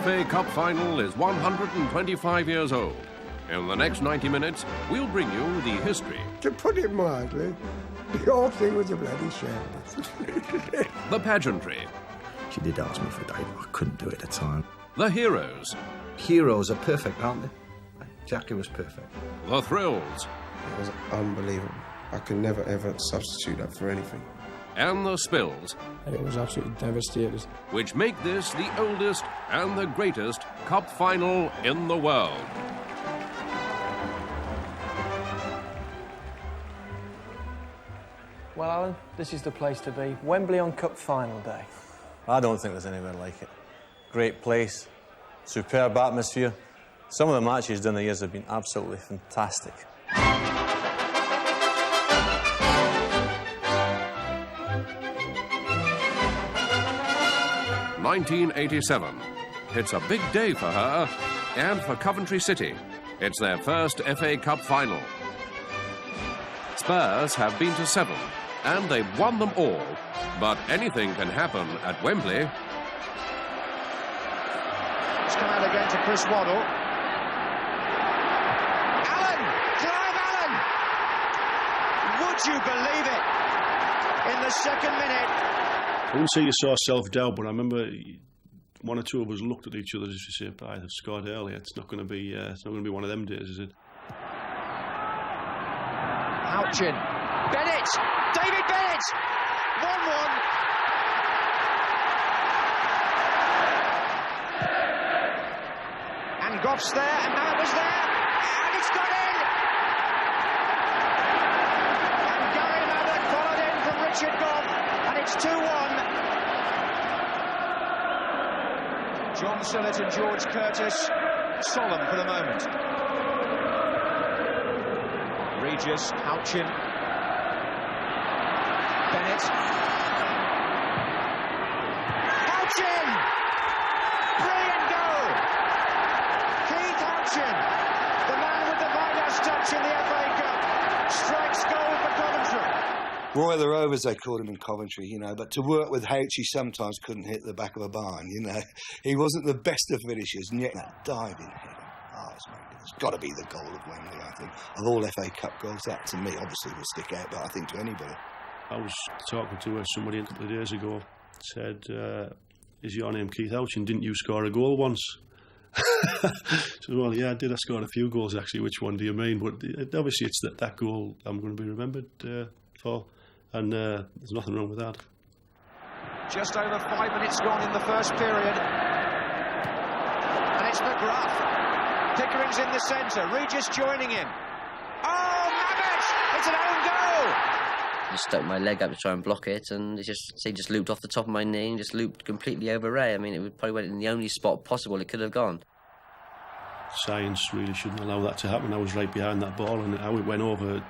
FA Cup final is 125 years old. In the next 90 minutes, we'll bring you the history. To put it mildly, the whole thing was a bloody shambles. The pageantry. She did ask me for a date, but I couldn't do it at the time. The heroes. Heroes are perfect, aren't they? Jackie was perfect. The thrills. It was unbelievable. I could never, ever substitute that for anything. And the spills. It was absolutely devastated. Which make this the oldest and the greatest cup final in the world. Well, Alan, this is the place to be. Wembley on Cup final day. I don't think there's anywhere like it. Great place, superb atmosphere. Some of the matches down the years have been absolutely fantastic. 1987. It's a big day for her and for Coventry City. It's their first FA Cup final. Spurs have been to 7 and they've won them all. But anything can happen at Wembley. It's come out again to Chris Waddle. Allen! Clive Allen! Would you believe it? In the second minute. I wouldn't say you saw self-doubt, but I remember one or two of us looked at each other just to say, they've scored earlier. It's not going to be one of them days, is it? Houchin. Bennett! David Bennett! 1-1. And Goff's there, and Mount was there, and it's got in! And Gary Maddock followed in from Richard Goff, and it's 2-1. John Sillett and George Curtis, solemn for the moment. Regis, Houchin, Bennett. Houchin! Brilliant goal! Keith Houchin, the man with the Midas touch in the FA Cup, strikes goal for Coventry. Roy the Rovers, they called him in Coventry, you know, but to work with H, he sometimes couldn't hit the back of a barn, you know. He wasn't the best of finishers, and yet that diving header. It's got to be the goal of Wembley, I think. Of all FA Cup goals, that to me obviously will stick out, but I think to anybody. I was talking to somebody a couple of days ago, said, is your name Keith Houchin? Didn't you score a goal once? I said, well, yeah, I did. I scored a few goals, actually. Which one do you mean? But obviously it's that goal I'm going to be remembered for, and there's nothing wrong with that. Just over 5 minutes gone in the first period. And it's McGrath. Pickering's in the centre, Regis joining him. Oh, Mabbott! It's an own goal! I just stuck my leg up to try and block it, and he just looped off the top of my knee and just looped completely over Ray. I mean, it probably went in the only spot possible it could have gone. Science really shouldn't allow that to happen. I was right behind that ball, and how it went over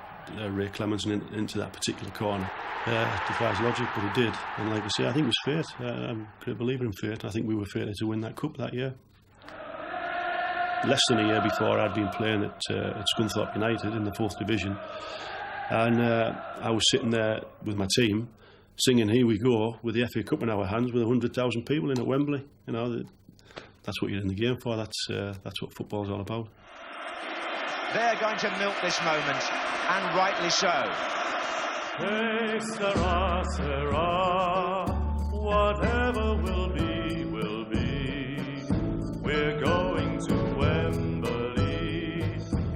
Ray Clemens and into that particular corner. It defies logic, but it did. And like I say, I think it was fate. I'm a great believer in fate. I think we were fated to win that cup that year. Less than a year before, I'd been playing at Scunthorpe United in the 4th Division, and I was sitting there with my team singing "Here We Go" with the FA Cup in our hands with 100,000 people in at Wembley. You know, that's what you're in the game for. That's what football's all about. They're going to milk this moment, and rightly so. Hey, Sarah, Sarah, whatever will be, will be. We're going to Wembley,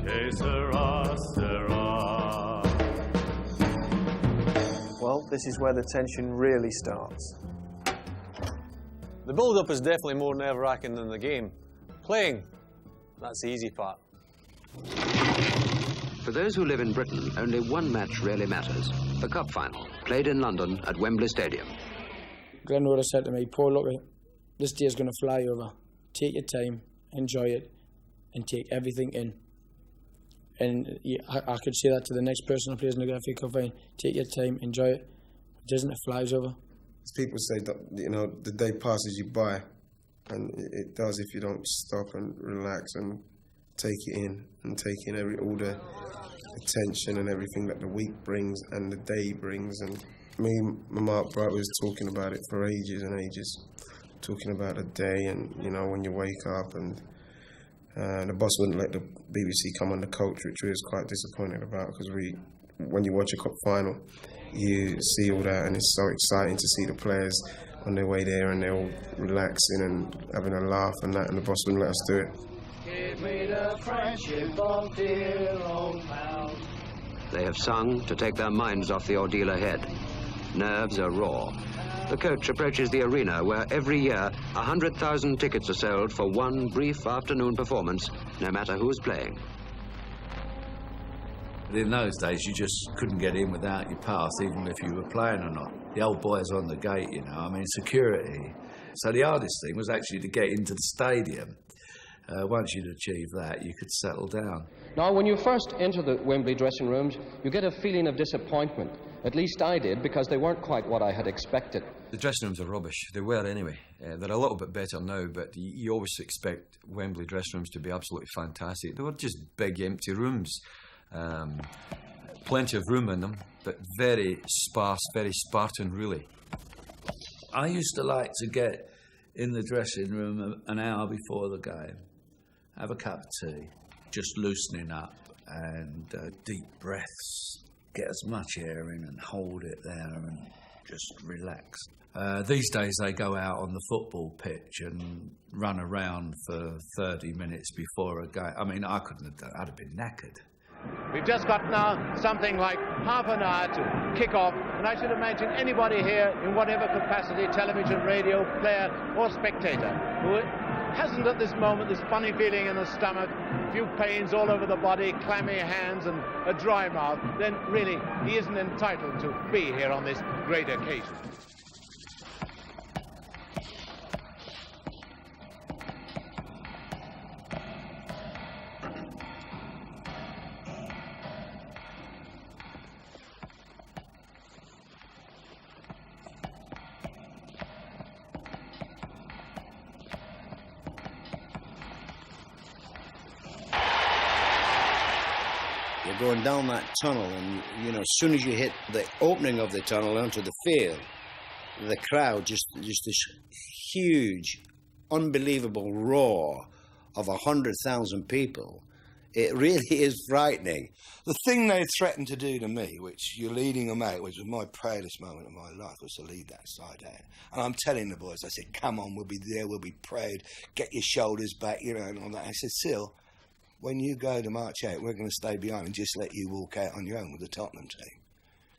que sera, sera. Well, this is where the tension really starts. The build-up is definitely more nerve-wracking than the game. Playing, that's the easy part. For those who live in Britain, only one match really matters. The cup final, played in London at Wembley Stadium. Glenn would have said to me, Paul, look, this day is going to fly over. Take your time, enjoy it, and take everything in. And I could say that to the next person who plays in the FA Cup final. Take your time, enjoy it. It doesn't, it flies over. People say that, you know, the day passes you by, and it does if you don't stop and relax and take it in, and take in all the attention and everything that the week brings and the day brings. And me and Mark Bright was talking about it for ages and ages. talking about the day and, you know, when you wake up, and the boss wouldn't let the BBC come on the coach, which we was quite disappointed about, because when you watch a cup final, you see all that, and it's so exciting to see the players on their way there, and they're all relaxing and having a laugh and that, and the boss wouldn't let us do it. Give me the friendship of dear old pals. They have sung to take their minds off the ordeal ahead. Nerves are raw. The coach approaches the arena where every year 100,000 tickets are sold for one brief afternoon performance, no matter who's playing. In those days, you just couldn't get in without your pass, even if you were playing or not. The old boys on the gate, you know, I mean, security. So the hardest thing was actually to get into the stadium. Once you'd achieved that, you could settle down. Now, when you first enter the Wembley dressing rooms, you get a feeling of disappointment. At least I did, because they weren't quite what I had expected. The dressing rooms are rubbish. They were anyway. They're a little bit better now, but you always expect Wembley dressing rooms to be absolutely fantastic. They were just big, empty rooms. Plenty of room in them, but very sparse, very Spartan, really. I used to like to get in the dressing room an hour before the game, have a cup of tea, just loosening up, and deep breaths, get as much air in and hold it there and just relax. These days they go out on the football pitch and run around for 30 minutes before a game. I mean, I couldn't have done it. I'd have been knackered. We've just got now something like half an hour to kick off, and I should imagine anybody here in whatever capacity, television, radio, player or spectator, who hasn't at this moment this funny feeling in the stomach, a few pains all over the body, clammy hands and a dry mouth, then really he isn't entitled to be here on this great occasion. Going down that tunnel, and you know, as soon as you hit the opening of the tunnel onto the field, the crowd, just this huge, unbelievable roar of 100,000 people. It really is frightening. The thing they threatened to do to me, which you're leading them out, which was my proudest moment of my life, was to lead that side out. And I'm telling the boys, I said, come on, we'll be there, we'll be proud, get your shoulders back, you know, and all that. I said, Sil, when you go to march out, we're going to stay behind and just let you walk out on your own with the Tottenham team.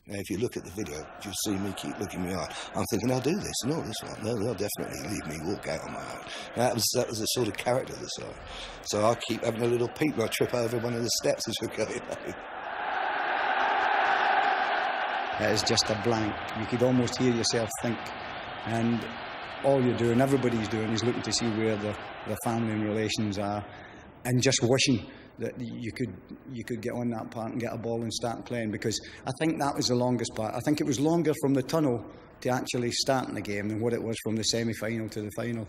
Now, if you look at the video, you'll see me keep looking me eye. I'm thinking, I'll do this. No, this one. No, they'll definitely leave me walk out on my own. Now, that was the sort of character of the side. So I keep having a little peep and I trip over one of the steps as we're going home. It is just a blank. You could almost hear yourself think. And all you're doing, everybody's doing, is looking to see where the family and relations are, and just wishing that you could get on that part and get a ball and start playing, because I think that was the longest part. I think it was longer from the tunnel to actually starting the game than what it was from the semi-final to the final.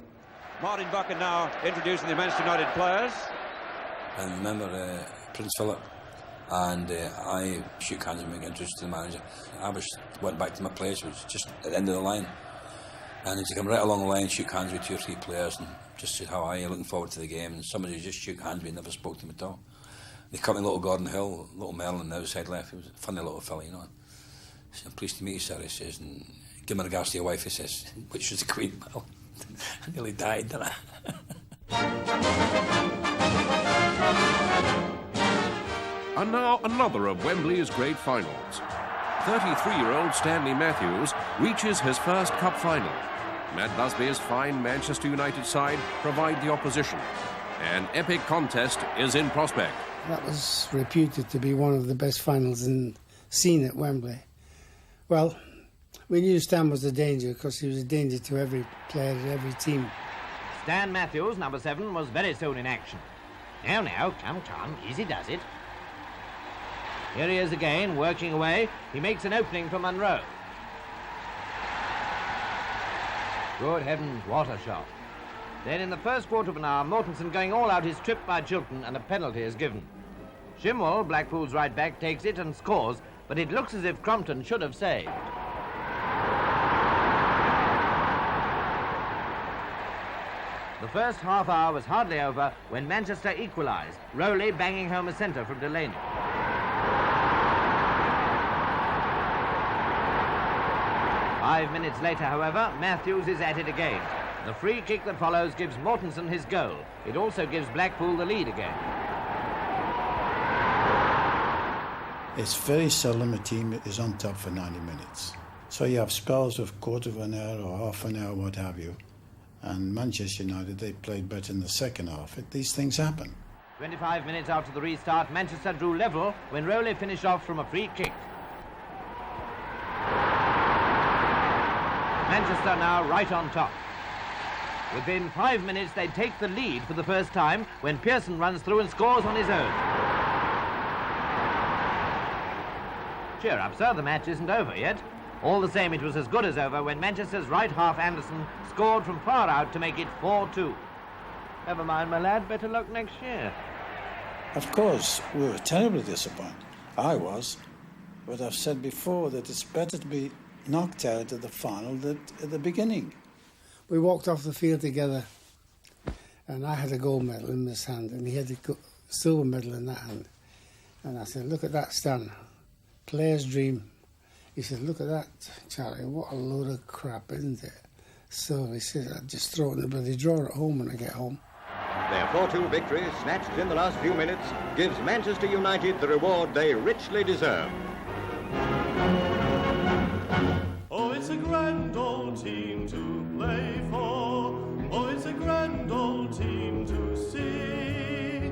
Martin Buchan now introducing the Manchester United players. I remember Prince Philip, and I shook hands and make introduced to the manager. I went back to my place, it was just at the end of the line, and he come right along the line, shook hands with 2 or 3 players, and just said, how are you, looking forward to the game. And somebody just shook hands with me, never spoke to him at all. They cut me little Gordon Hill, little Merlin, the outside left. He was a funny little fella, you know. He said, I'm pleased to meet you, sir, he says, and give my regards to your wife, he says, which was the Queen. Well, I nearly died, didn't I? And now another of Wembley's great finals. 33-year-old Stanley Matthews reaches his first cup final. Matt Busby's fine Manchester United side provide the opposition. An epic contest is in prospect. That was reputed to be one of the best finals seen at Wembley. Well, we knew Stan was a danger because he was a danger to every player, every team. Stan Matthews, number 7, was very soon in action. Now, come, easy does it. Here he is again, working away. He makes an opening for Munro. Good heavens, what a shot. Then in the first quarter of an hour, Mortensen going all out, is tripped by Chilton and a penalty is given. Shimwell, Blackpool's right back, takes it and scores, but it looks as if Crompton should have saved. The first half hour was hardly over when Manchester equalised, Rowley banging home a centre from Delaney. Five minutes later, however, Matthews is at it again. The free kick that follows gives Mortensen his goal. It also gives Blackpool the lead again. It's very seldom a team is on top for 90 minutes. So you have spells of quarter of an hour or half an hour, what have you. And Manchester United, they played better in the second half. These things happen. 25 minutes after the restart, Manchester drew level when Rowley finished off from a free kick. Manchester now right on top. Within 5 minutes, they take the lead for the first time when Pearson runs through and scores on his own. Cheer up, sir, the match isn't over yet. All the same, it was as good as over when Manchester's right half Anderson scored from far out to make it 4-2. Never mind, my lad, better luck next year. Of course, we were terribly disappointed. I was. But I've said before that it's better to be knocked out at the final than at the beginning. We walked off the field together, and I had a gold medal in this hand, and he had a silver medal in that hand. And I said, look at that, Stan. Player's dream. He said, look at that, Charlie, what a load of crap, isn't it? So he said, I'd just throw it in the bloody drawer at home when I get home. Their 4-2 victory, snatched in the last few minutes, gives Manchester United the reward they richly deserve. Oh, it's a grand old team to play for. Oh, it's a grand old team to see.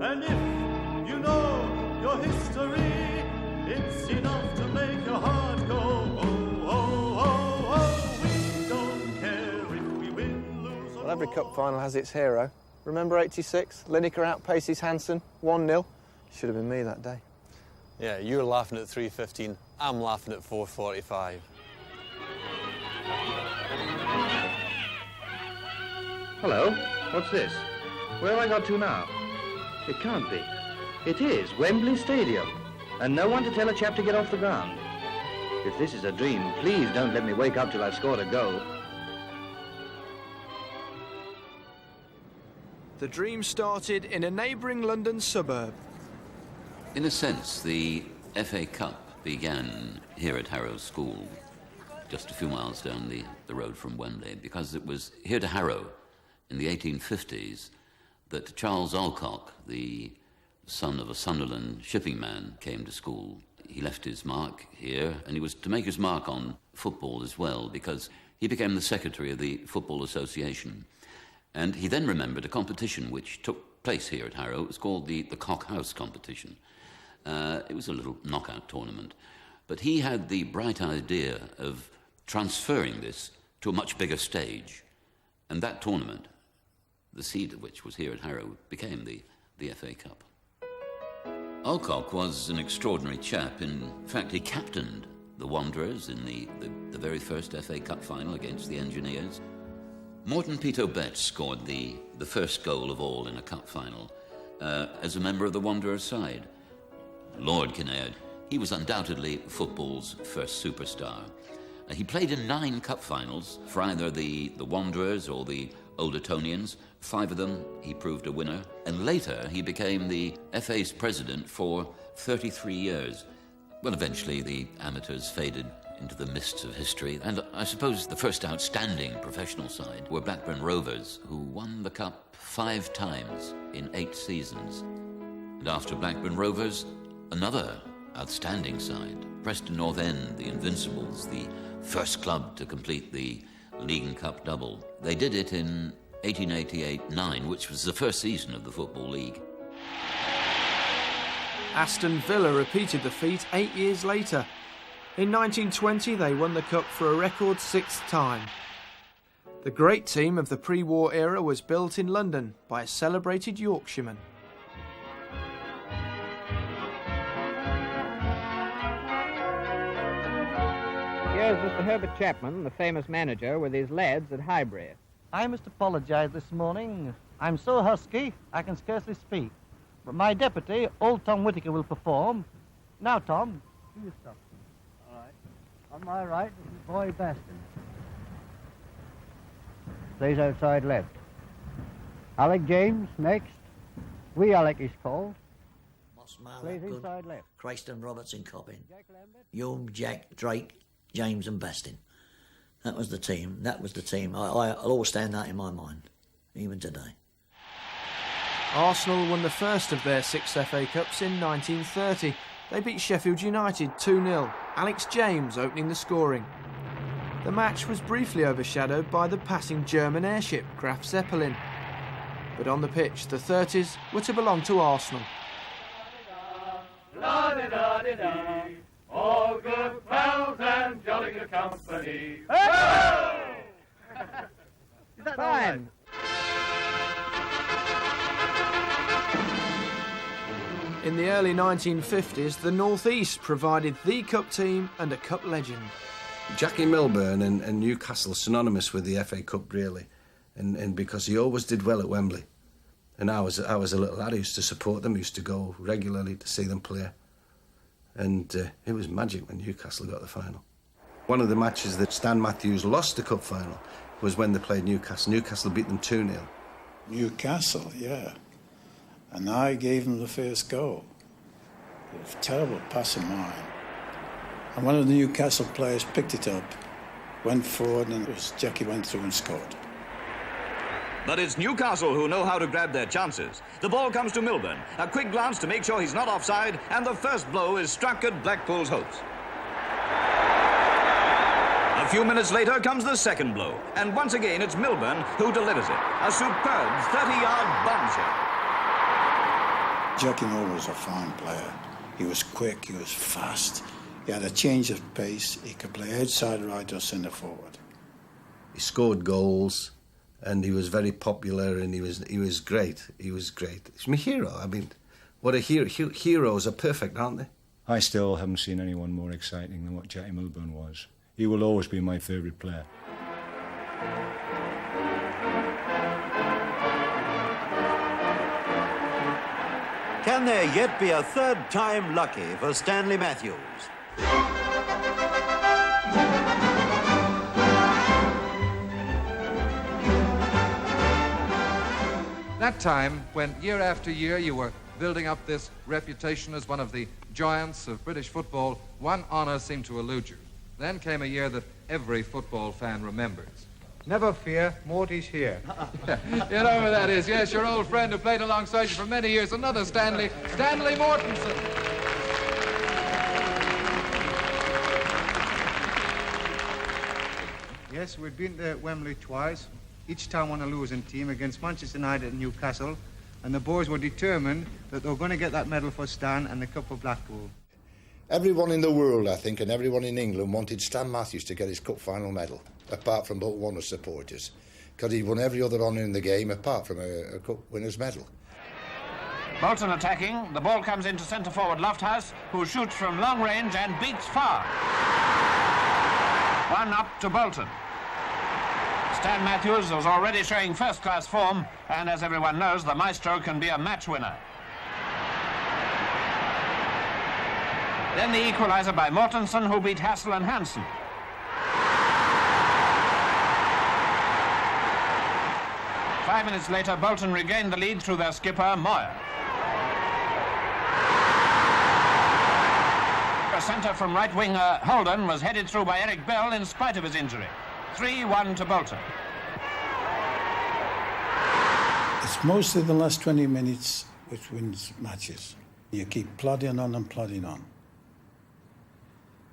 And if you know your history, it's enough to make your heart go, oh, oh, oh, oh. We don't care if we win, lose, or... Well, every cup final has its hero. Remember 86? Lineker outpaces Hansen, 1-0. Should have been me that day. Yeah, you were laughing at 3:15. I'm laughing at 4:45. Hello, what's this? Where have I got to now? It can't be. It is Wembley Stadium, and no one to tell a chap to get off the ground. If this is a dream, please don't let me wake up till I've scored a goal. The dream started in a neighbouring London suburb. In a sense, the FA Cup began here at Harrow School, just a few miles down the road from Wembley, because it was here to Harrow in the 1850s that Charles Alcock, the son of a Sunderland shipping man, came to school. He left his mark here, and he was to make his mark on football as well, because he became the secretary of the Football Association. And he then remembered a competition which took place here at Harrow. It was called the Cock House competition. It was a little knockout tournament. But he had the bright idea of transferring this to a much bigger stage. And that tournament, the seed of which was here at Harrow, became the FA Cup. Alcock was an extraordinary chap. In fact, he captained the Wanderers in the very first FA Cup final against the Engineers. Morton Peto Betts scored the first goal of all in a cup final as a member of the Wanderers side. Lord Kinnaird, he was undoubtedly football's first superstar. He played in 9 cup finals for either the Wanderers or the Old Etonians. 5 of them he proved a winner. And later he became the FA's president for 33 years. Well, eventually the amateurs faded into the mists of history, and I suppose the first outstanding professional side were Blackburn Rovers, who won the cup 5 times in 8 seasons. And after Blackburn Rovers, another outstanding side, Preston North End, the Invincibles, the first club to complete the League and Cup double. They did it in 1888-9, which was the first season of the Football League. Aston Villa repeated the feat 8 years later. In 1920, they won the Cup for a record 6th time. The great team of the pre-war era was built in London by a celebrated Yorkshireman. Here's Mr. Herbert Chapman, the famous manager, with his lads at Highbury. I must apologise this morning. I'm so husky, I can scarcely speak. But my deputy, old Tom Whittaker, will perform. Now, Tom, do your stuff. All right. On my right, this is Boy Baston. Plays outside left. Alec James next. Wee Alec is called. Plays Good. inside left. Christ and Robertson Coppin. Hume, Jack, Drake, James and Bastin. That was the team. I'll always stand that in my mind, even today. Arsenal won the first of their 6 FA Cups in 1930. They beat Sheffield United 2-0, Alex James opening the scoring. The match was briefly overshadowed by the passing German airship Graf Zeppelin. But on the pitch, the 30s were to belong to Arsenal. La-di-da-di-da, all good pals and jolly good company. Is that fine? In the early 1950s, the North East provided the cup team and a cup legend. Jackie Milburn and Newcastle synonymous with the FA Cup, really, and because he always did well at Wembley. And I was a little lad who used to support them, used to go regularly to see them play. And it was magic when Newcastle got the final. One of the matches that Stan Matthews lost the cup final was when they played Newcastle. Newcastle beat them 2-0. Newcastle, yeah. And I gave him the first goal. It was a terrible pass of mine. And one of the Newcastle players picked it up, went forward, and Jackie went through and scored. But it's Newcastle who know how to grab their chances. The ball comes to Milburn. A quick glance to make sure he's not offside, and the first blow is struck at Blackpool's hopes. A few minutes later comes the second blow, and once again it's Milburn who delivers it. A superb 30-yard bombshell. Jackie Moore was a fine player. He was quick, he was fast. He had a change of pace. He could play outside right or centre forward. He scored goals, and he was very popular, and he was great. He was great. He's my hero. I mean, what a hero. Heroes are perfect, aren't they? I still haven't seen anyone more exciting than what Jackie Milburn was. He will always be my favourite player. Can there yet be a third time lucky for Stanley Matthews? That time, when year after year you were building up this reputation as one of the giants of British football, one honour seemed to elude you. Then came a year that every football fan remembers. Never fear, Morty's here. You know who that is? Yes, your old friend who played alongside you for many years, another Stanley Mortensen. Yes, we've been to Wembley twice, each time on a losing team against Manchester United and Newcastle, and the boys were determined that they were going to get that medal for Stan and the cup for Blackpool. Everyone in the world, I think, and everyone in England wanted Stan Matthews to get his cup final medal, apart from but one of supporters, because he'd won every other honour in the game apart from a cup winner's medal. Bolton attacking. The ball comes into centre-forward Lofthouse, who shoots from long range and beats far. 1-up to Bolton. Stan Matthews was already showing first-class form, and as everyone knows, the maestro can be a match winner. Then the equaliser by Mortensen, who beat Hassel and Hansen. Five minutes later, Bolton regained the lead through their skipper, Moyer. A centre from right winger Holden was headed through by Eric Bell in spite of his injury. 3-1 to Bolton. It's mostly the last 20 minutes which wins matches. You keep plodding on and plodding on.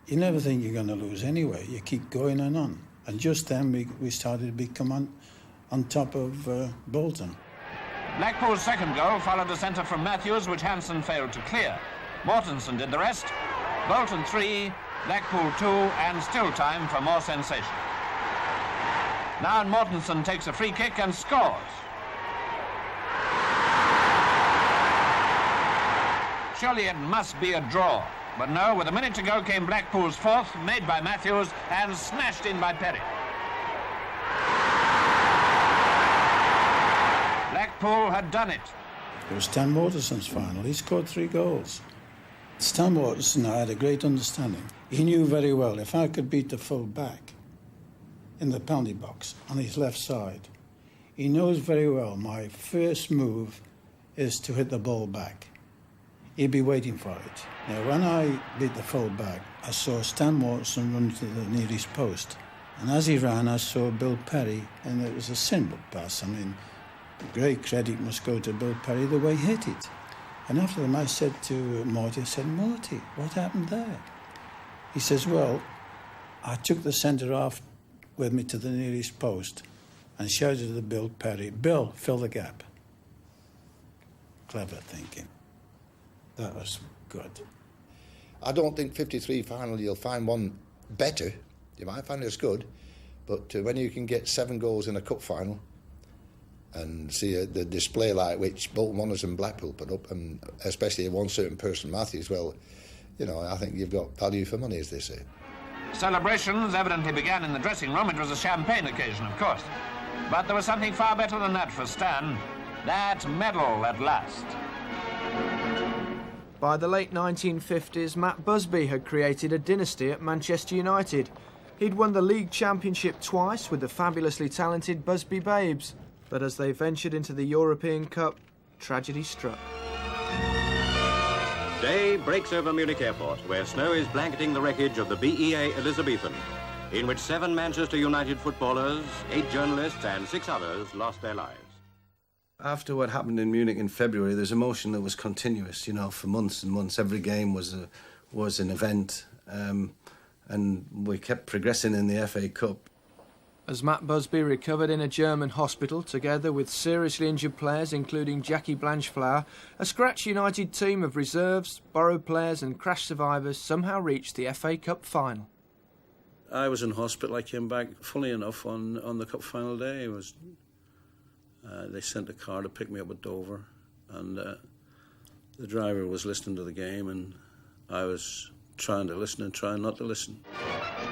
You never think you're going to lose anyway. You keep going and on. And just then we started to become on top of Bolton. Blackpool's second goal followed a centre from Matthews, which Hansen failed to clear. Mortensen did the rest. Bolton 3, Blackpool 2, and still time for more sensation. Now Mortensen takes a free kick and scores. Surely it must be a draw. But no, with a minute to go came Blackpool's fourth, made by Matthews and smashed in by Perry. Blackpool had done it. It was Stan Mortensen's final. He scored 3 goals. Stan Mortensen and I had a great understanding. He knew very well if I could beat the full back in the penalty box on his left side, He knows very well my first move is to hit the ball back. He'd be waiting for it. Now, when I beat the full back, I saw Stan Watson run to the nearest post. And as he ran, I saw Bill Perry, and it was a simple pass. I mean, great credit must go to Bill Perry, the way he hit it. And after them, I said to Morty, I said, Morty, what happened there? He says, well, I took the centre half with me to the nearest post and shouted to Bill Perry, Bill, fill the gap. Clever thinking. That was good. I don't think 53 final you'll find one better. You might find it as good, but when you can get 7 goals in a cup final and see the display like which Bolton Wanderers and Blackpool put up, and especially one certain person, Matthews, well, you know, I think you've got value for money, as they say. Celebrations evidently began in the dressing room. It was a champagne occasion, of course. But there was something far better than that for Stan. That medal at last. By the late 1950s, Matt Busby had created a dynasty at Manchester United. He'd won the league championship twice with the fabulously talented Busby Babes. But as they ventured into the European Cup, tragedy struck. Day breaks over Munich Airport, where snow is blanketing the wreckage of the BEA Elizabethan, in which 7 Manchester United footballers, 8 journalists and 6 others lost their lives. After what happened in Munich in February, there's emotion that was continuous, you know, for months and months. Every game was an event, and we kept progressing in the FA Cup. As Matt Busby recovered in a German hospital, together with seriously injured players including Jackie Blanchflower, a scratch United team of reserves, borrowed players and crash survivors somehow reached the FA Cup final. I was in hospital. I came back, funnily enough, on the cup final day. They sent a car to pick me up at Dover, and the driver was listening to the game, and I was trying to listen and trying not to listen.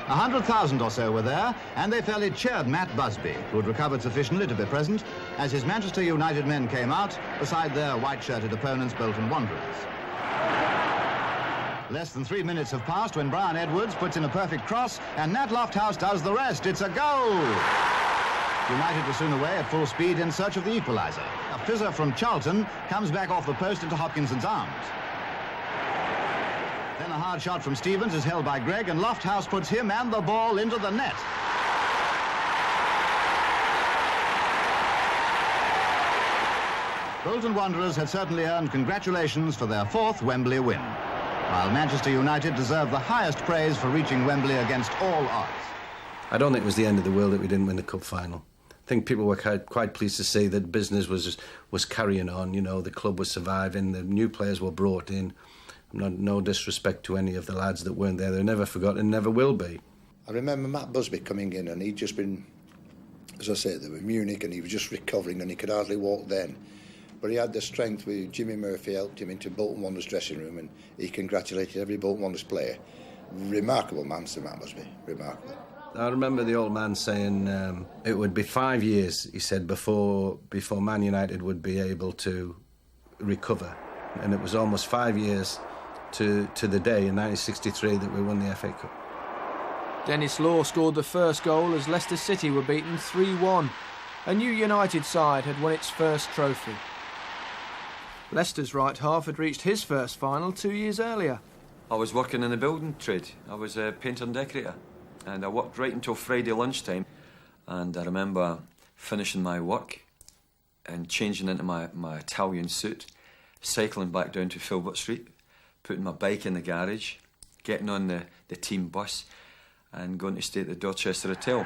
100,000 or so were there, and they fairly cheered Matt Busby, who had recovered sufficiently to be present, as his Manchester United men came out beside their white-shirted opponents, Bolton Wanderers. Less than 3 minutes have passed when Brian Edwards puts in a perfect cross, and Nat Lofthouse does the rest. It's a goal! United were soon away at full speed in search of the equaliser. A fizzer from Charlton comes back off the post into Hopkinson's arms. Then a hard shot from Stevens is held by Gregg, and Lofthouse puts him and the ball into the net. Bolton Wanderers had certainly earned congratulations for their 4th Wembley win, while Manchester United deserved the highest praise for reaching Wembley against all odds. I don't think it was the end of the world that we didn't win the cup final. I think people were quite pleased to see that business was carrying on. You know, the club was surviving, the new players were brought in. No disrespect to any of the lads that weren't there. They're never forgotten, never will be. I remember Matt Busby coming in, and he'd just been, as I said, they were Munich, and he was just recovering, and he could hardly walk then. But he had the strength with Jimmy Murphy, helped him into Bolton Wanderers dressing room, and he congratulated every Bolton Wanderers player. Remarkable man, Sir Matt Busby, remarkable. I remember the old man saying it would be 5 years, he said, before Man United would be able to recover. And it was almost 5 years to the day in 1963 that we won the FA Cup. Dennis Law scored the first goal as Leicester City were beaten 3-1. A new United side had won its first trophy. Leicester's right half had reached his first final 2 years earlier. I was working in the building trade. I was a painter and decorator, and I worked right until Friday lunchtime. And I remember finishing my work and changing into my Italian suit, cycling back down to Filbert Street, putting my bike in the garage, getting on the team bus and going to stay at the Dorchester Hotel.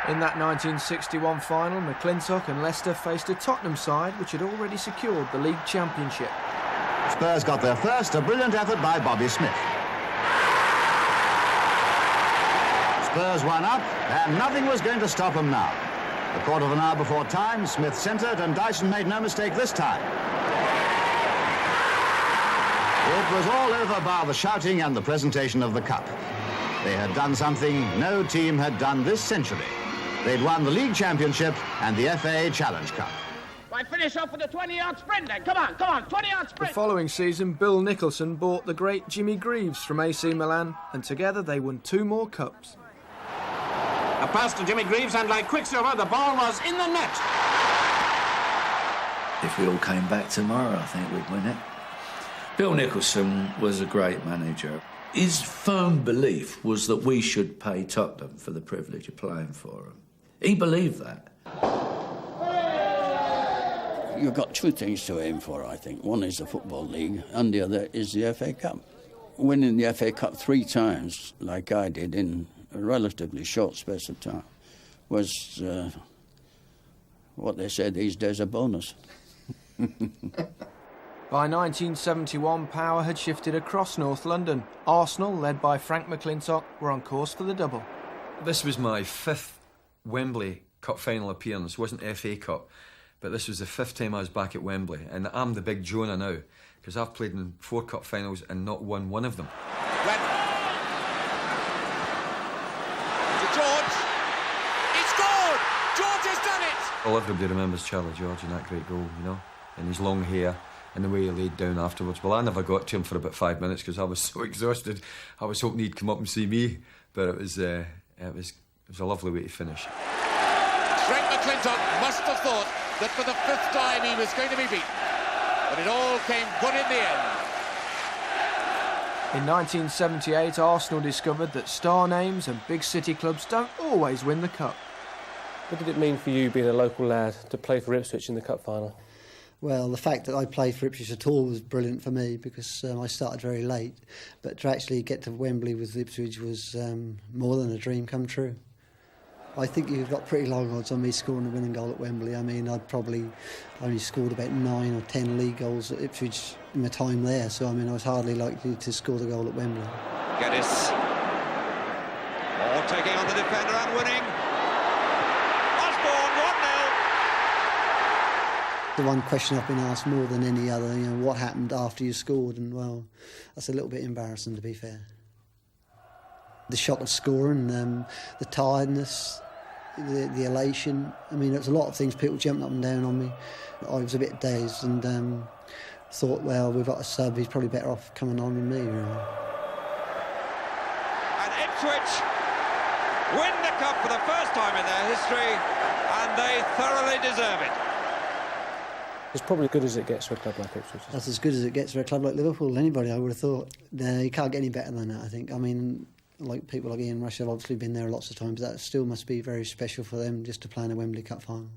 In that 1961 final, McClintock and Leicester faced a Tottenham side which had already secured the league championship. Spurs got there first, a brilliant effort by Bobby Smith. Spurs won up, and nothing was going to stop them now. A quarter of an hour before time, Smith centred, and Dyson made no mistake this time. It was all over bar the shouting and the presentation of the cup. They had done something no team had done this century. They'd won the league championship and the FA Challenge Cup. Right, finish off with a 20-yard sprint then. Come on, 20-yard sprint. The following season, Bill Nicholson bought the great Jimmy Greaves from AC Milan, and together they won 2 more cups. A pass to Jimmy Greaves, and like quicksilver, the ball was in the net. If we all came back tomorrow, I think we'd win it. Bill Nicholson was a great manager. His firm belief was that we should pay Tottenham for the privilege of playing for them. He believed that. You've got two things to aim for, I think. One is the Football League, and the other is the FA Cup. Winning the FA Cup 3 times, like I did in a relatively short space of time, was what they say these days a bonus. By 1971, power had shifted across North London. Arsenal, led by Frank McClintock, were on course for the double. This was my 5th Wembley Cup final appearance. It wasn't FA Cup, but this was the 5th time I was back at Wembley, and I'm the big Jonah now, because I've played in 4 cup finals and not won one of them. To George. He scored! George has done it! Well, everybody remembers Charlie George and that great goal, you know, and his long hair and the way he laid down afterwards. Well, I never got to him for about 5 minutes because I was so exhausted. I was hoping he'd come up and see me, but it was a lovely way to finish. Frank McClintock must have thought that for the 5th time he was going to be beaten. But it all came good in the end. In 1978, Arsenal discovered that star names and big city clubs don't always win the cup. What did it mean for you, being a local lad, to play for Ipswich in the cup final? Well, the fact that I played for Ipswich at all was brilliant for me because I started very late. But to actually get to Wembley with Ipswich was more than a dream come true. I think you've got pretty long odds on me scoring a winning goal at Wembley. I mean, I'd probably only scored about 9 or 10 league goals at Ipswich in my time there, so I mean, I was hardly likely to score the goal at Wembley. Geddes. Taking on the defender and winning. Osborne, 1-0. The one question I've been asked more than any other, you know, what happened after you scored, and well, that's a little bit embarrassing, to be fair. The shock of scoring, the tiredness, the elation. I mean, there was a lot of things, people jumping up and down on me. I was a bit dazed and thought, well, we've got a sub, he's probably better off coming on than me, really. And Ipswich win the cup for the first time in their history, and they thoroughly deserve it. It's probably as good as it gets for a club like Ipswich. That's as good as it gets for a club like Liverpool. Anybody, I would have thought. You can't get any better than that, I think. I mean, like people like Ian Rush have obviously been there lots of times. That still must be very special for them just to play in a Wembley Cup final.